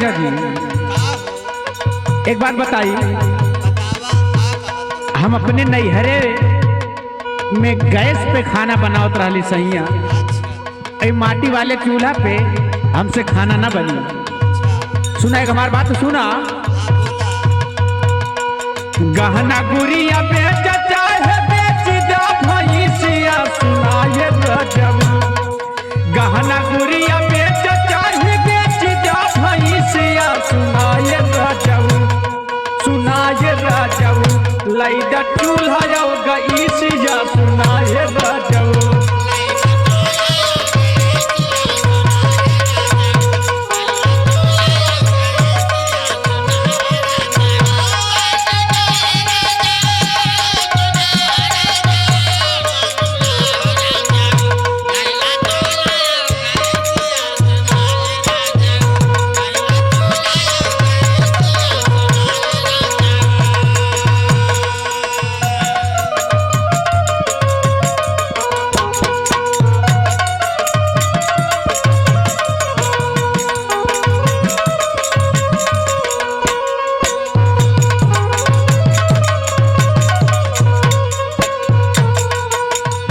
राजा जी एक बात बताई, हम अपने नैहरे में गैस पे खाना बनावत रहली सैया, माटी वाले चूल्हा पे हमसे खाना ना बनी। सुना एक हमारी बात सुना, गहना गुड़िया बेच चाहे बेच दो भैंसिया, सुनाए रजब गहना गुड़िया बेच चाहे बेच दो भैंसिया, सुनाए रजब लाइदा चूल्हा गईसिया, सुनाए रजब।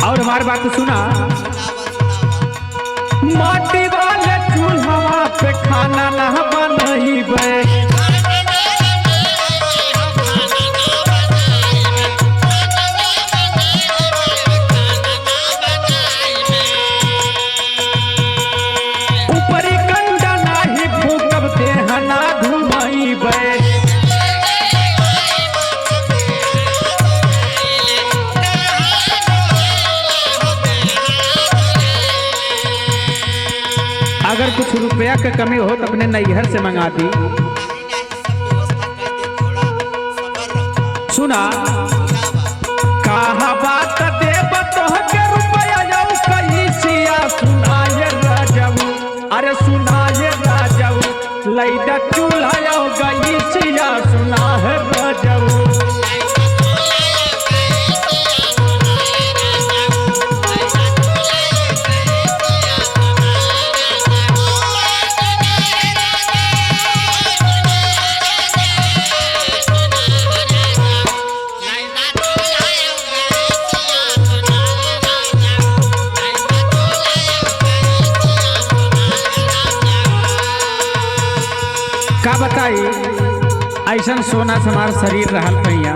और हमारी बात सुना, माटी वाले चूल्हा पे खाना ना बनइबे, ऊपरी कंडा नाही फूकब देह ना घुमइबे। अगर कुछ रुपया के कमी हो तो अपने नैहर से मंगा दी। सुना कहा बात देब तोहके रुपया जाऊ कैसिया, सुनाए राजऊ, अरे सुनाए राजऊ लैदा चूल्हा गईसिया, सुनाए राजऊ। का बताई ऐसा सोना समार शरीर रहल पैया,